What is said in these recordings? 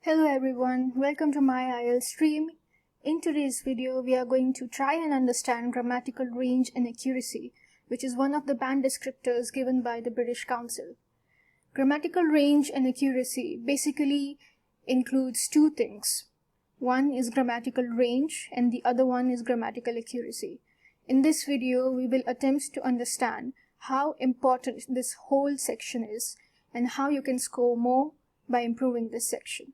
Hello everyone, welcome to my IELTS stream. In today's video, we are going to try and understand grammatical range and accuracy, which is one of the band descriptors given by the British Council. Grammatical range and accuracy basically includes two things. One is grammatical range and the other one is grammatical accuracy. In this video, we will attempt to understand how important this whole section is and how you can score more by improving this section.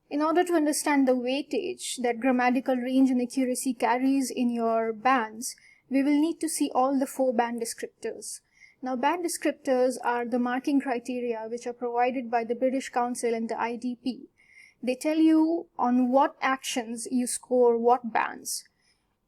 In order to understand the weightage that grammatical range and accuracy carries in your bands, we will need to see all the four band descriptors. Now, band descriptors are the marking criteria which are provided by the British Council and the IDP. They tell you on what actions you score what bands.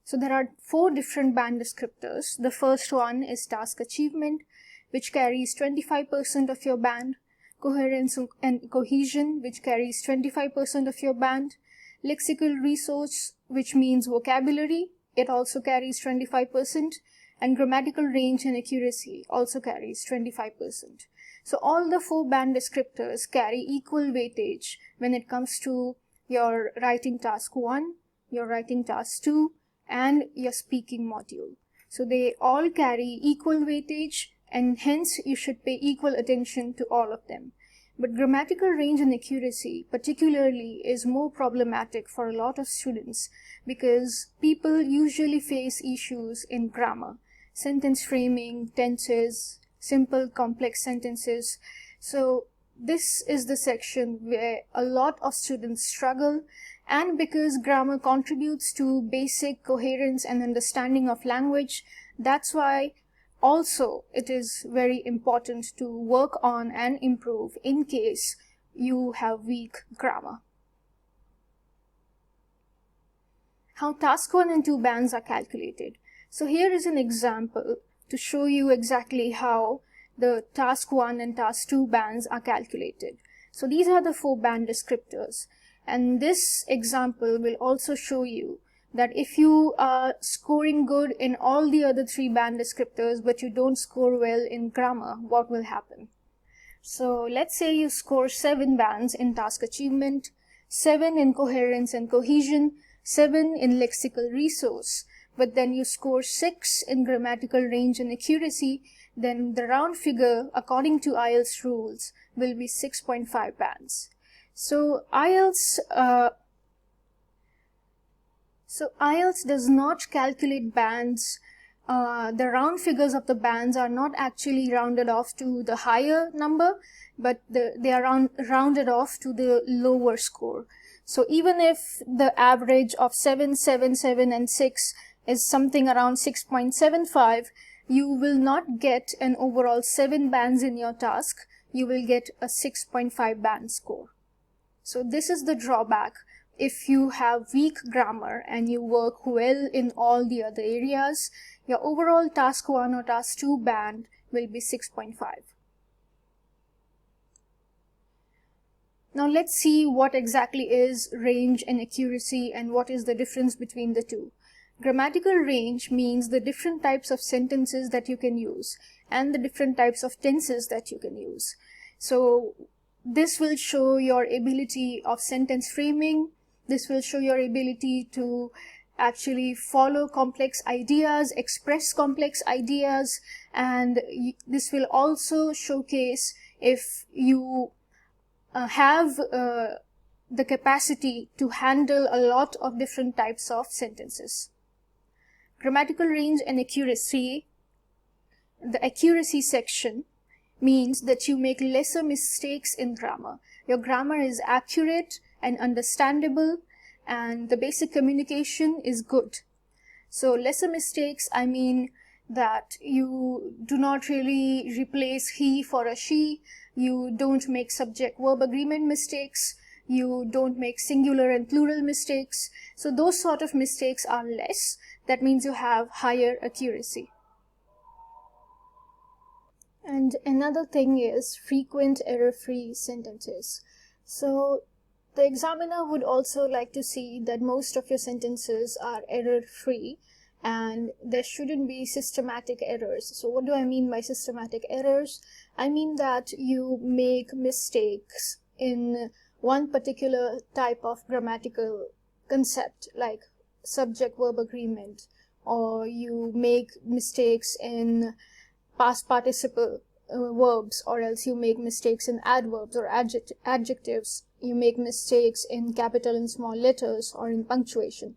So there are four different band descriptors. The first one is task achievement, which carries 25% of your band. Coherence and cohesion, which carries 25% of your band. Lexical resource, which means vocabulary, it also carries 25%. And grammatical range and accuracy also carries 25%. So all the four band descriptors carry equal weightage when it comes to your writing task 1, your writing task 2, and your speaking module. So they all carry equal weightage, and hence you should pay equal attention to all of them. But grammatical range and accuracy particularly is more problematic for a lot of students because people usually face issues in grammar, sentence framing, tenses, simple complex sentences. So this is the section where a lot of students struggle, and because grammar contributes to basic coherence and understanding of language, that's why also it is very important to work on and improve in case you have weak grammar. How task 1 and 2 bands are calculated. So here is an example to show you exactly how the task 1 and task 2 bands are calculated. So these are the four band descriptors, and this example will also show you that if you are scoring good in all the other three band descriptors but you don't score well in grammar, what will happen? So let's say you score 7 bands in task achievement, 7 in coherence and cohesion, 7 in lexical resource, but then you score 6 in grammatical range and accuracy, then the round figure according to IELTS rules will be 6.5 bands. So IELTS does not calculate bands. The round figures of the bands are not actually rounded off to the higher number, but they are rounded off to the lower score. So even if the average of 7, 7, 7 and 6 is something around 6.75, you will not get an overall 7 bands in your task. You will get a 6.5 band score. So this is the drawback. If you have weak grammar and you work well in all the other areas, your overall task 1 or task 2 band will be 6.5. Now let's see what exactly is range and accuracy and what is the difference between the two. Grammatical range means the different types of sentences that you can use and the different types of tenses that you can use. So this will show your ability of sentence framing. This will show your ability to actually follow complex ideas, express complex ideas, and this will also showcase if you have the capacity to handle a lot of different types of sentences. Grammatical range and accuracy. The accuracy section means that you make lesser mistakes in grammar. Your grammar is accurate and understandable, and the basic communication is good. So lesser mistakes, I mean that you do not really replace he for a she, you don't make subject-verb agreement mistakes, you don't make singular and plural mistakes. So those sort of mistakes are less. That means you have higher accuracy. And another thing is frequent error-free sentences. So the examiner would also like to see that most of your sentences are error-free and there shouldn't be systematic errors. So what do I mean by systematic errors? I mean that you make mistakes in one particular type of grammatical concept, like subject-verb agreement, or you make mistakes in past participle verbs, or else you make mistakes in adverbs or adjectives. You make mistakes in capital and small letters or in punctuation.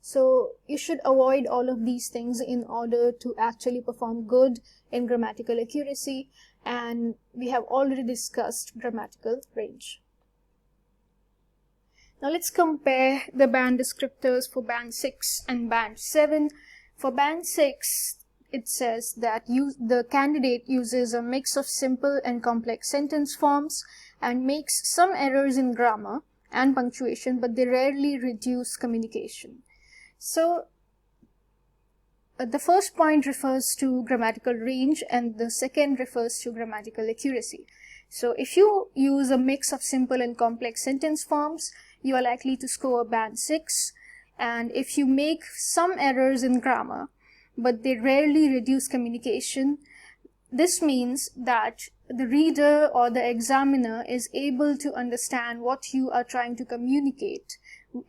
So you should avoid all of these things in order to actually perform good in grammatical accuracy, and we have already discussed grammatical range. Now let's compare the band descriptors for band 6 and band 7. For band 6, it says that the candidate uses a mix of simple and complex sentence forms and makes some errors in grammar and punctuation, but they rarely reduce communication. So the first point refers to grammatical range and the second refers to grammatical accuracy. So if you use a mix of simple and complex sentence forms, you are likely to score band 6. And if you make some errors in grammar, but they rarely reduce communication, this means that the reader or the examiner is able to understand what you are trying to communicate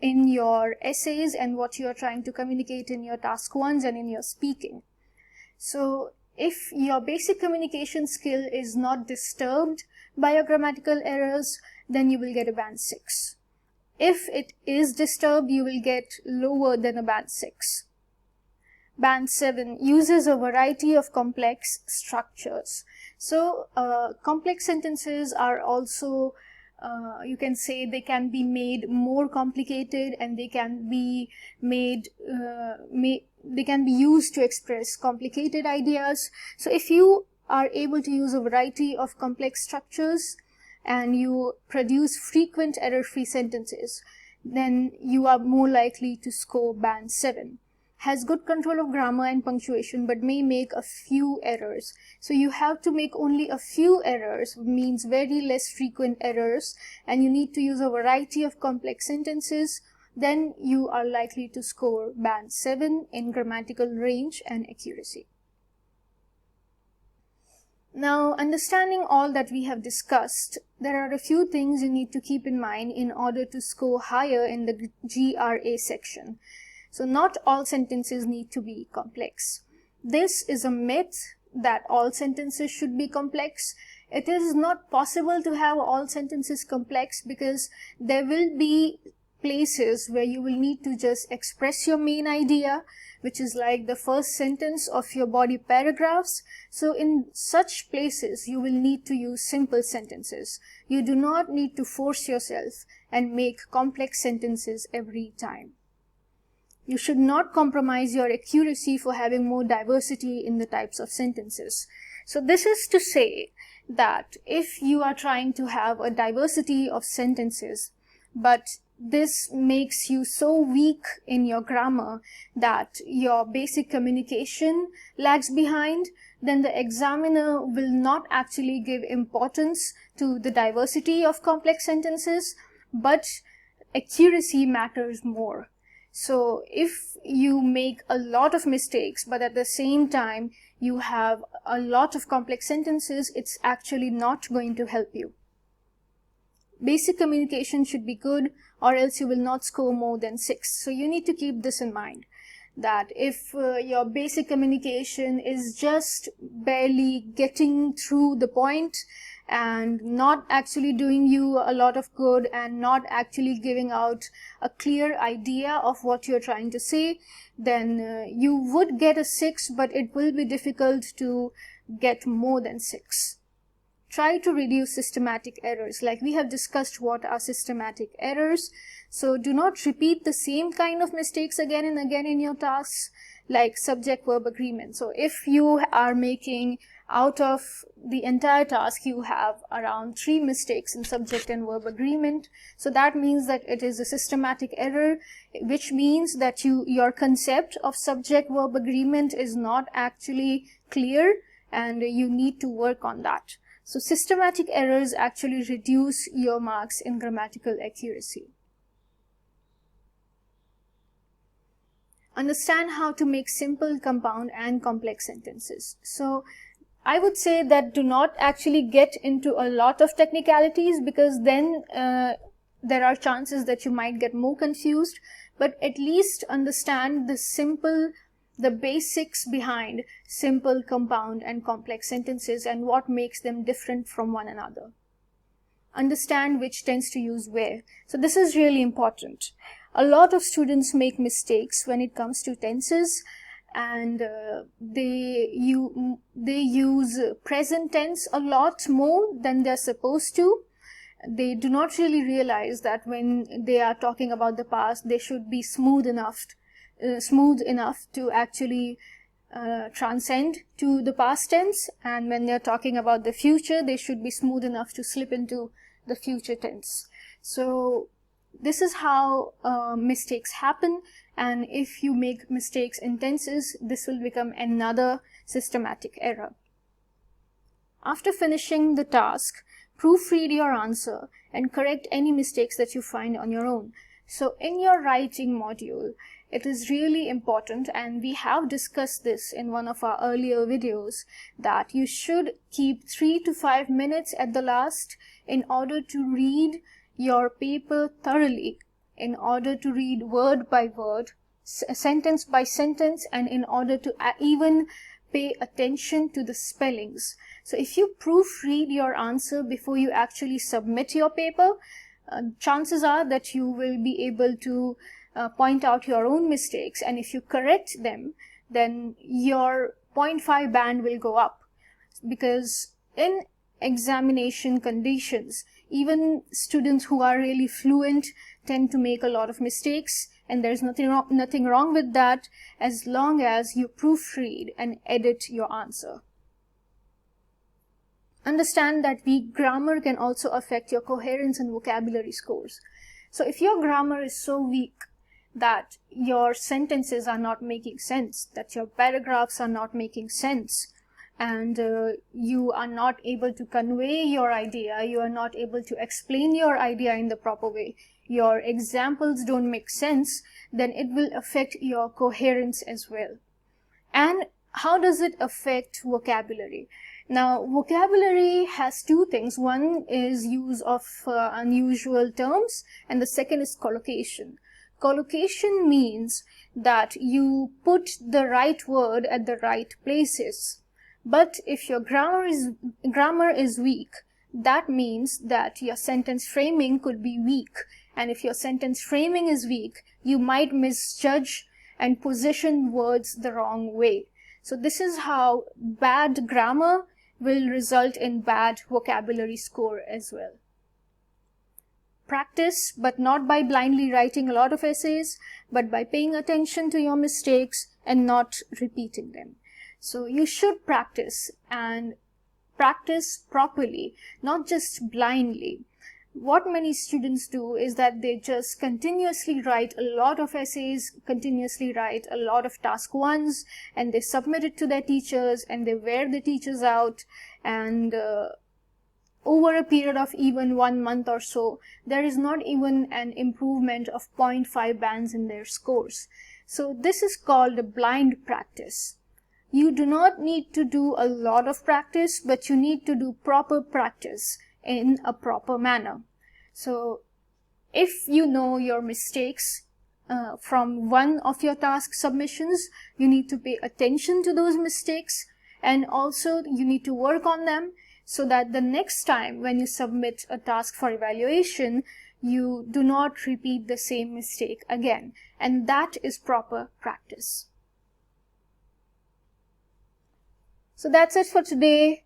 in your essays and what you are trying to communicate in your task 1s and in your speaking. So if your basic communication skill is not disturbed by your grammatical errors, then you will get a band 6. If it is disturbed, you will get lower than a band 6. Band 7 uses a variety of complex structures. So complex sentences are also, you can say, they can be made more complicated, and they can be they can be used to express complicated ideas. So if you are able to use a variety of complex structures and you produce frequent error-free sentences, then you are more likely to score band 7. Has good control of grammar and punctuation, but may make a few errors. So you have to make only a few errors, means very less frequent errors, and you need to use a variety of complex sentences. Then you are likely to score band 7 in grammatical range and accuracy. Now, understanding all that we have discussed, there are a few things you need to keep in mind in order to score higher in the GRA section. So not all sentences need to be complex. This is a myth that all sentences should be complex. It is not possible to have all sentences complex, because there will be places where you will need to just express your main idea, which is like the first sentence of your body paragraphs. So in such places, you will need to use simple sentences. You do not need to force yourself and make complex sentences every time. You should not compromise your accuracy for having more diversity in the types of sentences. So this is to say that if you are trying to have a diversity of sentences, but this makes you so weak in your grammar that your basic communication lags behind, then the examiner will not actually give importance to the diversity of complex sentences, but accuracy matters more. So if you make a lot of mistakes, but at the same time you have a lot of complex sentences, it's actually not going to help you. Basic communication should be good, or else you will not score more than 6. So you need to keep this in mind, that if your basic communication is just barely getting through the point and not actually doing you a lot of good and not actually giving out a clear idea of what you're trying to say, then you would get a 6, but it will be difficult to get more than 6. Try to reduce systematic errors. Like we have discussed what are systematic errors. So do not repeat the same kind of mistakes again and again in your tasks, like subject-verb agreement. So if you are making out of the entire task, you have around 3 mistakes in subject and verb agreement. So that means that it is a systematic error, which means that your concept of subject-verb agreement is not actually clear, and you need to work on that. So systematic errors actually reduce your marks in grammatical accuracy. Understand how to make simple, compound, and complex sentences. So I would say that do not actually get into a lot of technicalities, because then there are chances that you might get more confused, but at least understand the basics behind simple, compound, and complex sentences and what makes them different from one another. Understand which tense to use where. So this is really important. A lot of students make mistakes when it comes to tenses, and they use present tense a lot more than they're supposed to. They do not really realize that when they are talking about the past, they should be smooth enough to actually transcend to the past tense, and when they're talking about the future, they should be smooth enough to slip into the future tense. So this is how mistakes happen, and if you make mistakes in tenses, this will become another systematic error. After finishing the task, proofread your answer and correct any mistakes that you find on your own. So in your writing module, it is really important, and we have discussed this in one of our earlier videos, that you should keep 3 to 5 minutes at the last in order to read your paper thoroughly, in order to read word by word, sentence by sentence, and in order to even pay attention to the spellings. So if you proofread your answer before you actually submit your paper, chances are that you will be able to point out your own mistakes, and if you correct them, then your 0.5 band will go up, because in examination conditions, even students who are really fluent tend to make a lot of mistakes, and there's nothing wrong with that, as long as you proofread and edit your answer. Understand that weak grammar can also affect your coherence and vocabulary scores. So if your grammar is so weak that your sentences are not making sense, that your paragraphs are not making sense, and you are not able to convey your idea, you are not able to explain your idea in the proper way, your examples don't make sense, then it will affect your coherence as well. And how does it affect vocabulary? Now, vocabulary has two things. One is use of unusual terms, and the second is collocation. Collocation means that you put the right word at the right places. But if your grammar is weak, that means that your sentence framing could be weak. And if your sentence framing is weak, you might misjudge and position words the wrong way. So this is how bad grammar will result in bad vocabulary score as well. Practice, but not by blindly writing a lot of essays, but by paying attention to your mistakes and not repeating them. So you should practice, and practice properly, not just blindly. What many students do is that they just continuously write a lot of essays, continuously write a lot of task 1s, and they submit it to their teachers, and they wear the teachers out, and over a period of even 1 month or so, there is not even an improvement of 0.5 bands in their scores. So this is called a blind practice. You do not need to do a lot of practice, but you need to do proper practice in a proper manner. So if you know your mistakes from one of your task submissions, you need to pay attention to those mistakes, and also you need to work on them so that the next time when you submit a task for evaluation, you do not repeat the same mistake again. And that is proper practice. So that's it for today.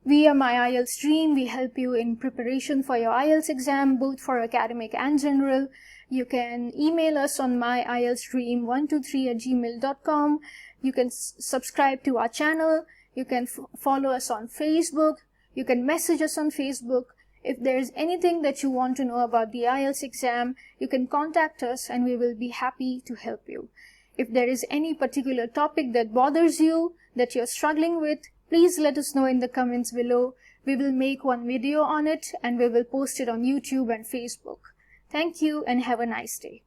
We are My IELTS Dream. We help you in preparation for your IELTS exam, both for academic and general. You can email us on myieltsdream123@gmail.com. You can subscribe to our channel. You can follow us on Facebook. You can message us on Facebook. If there is anything that you want to know about the IELTS exam, you can contact us and we will be happy to help you. If there is any particular topic that bothers you, that you're struggling with, please let us know in the comments below. We will make one video on it and we will post it on YouTube and Facebook. Thank you and have a nice day.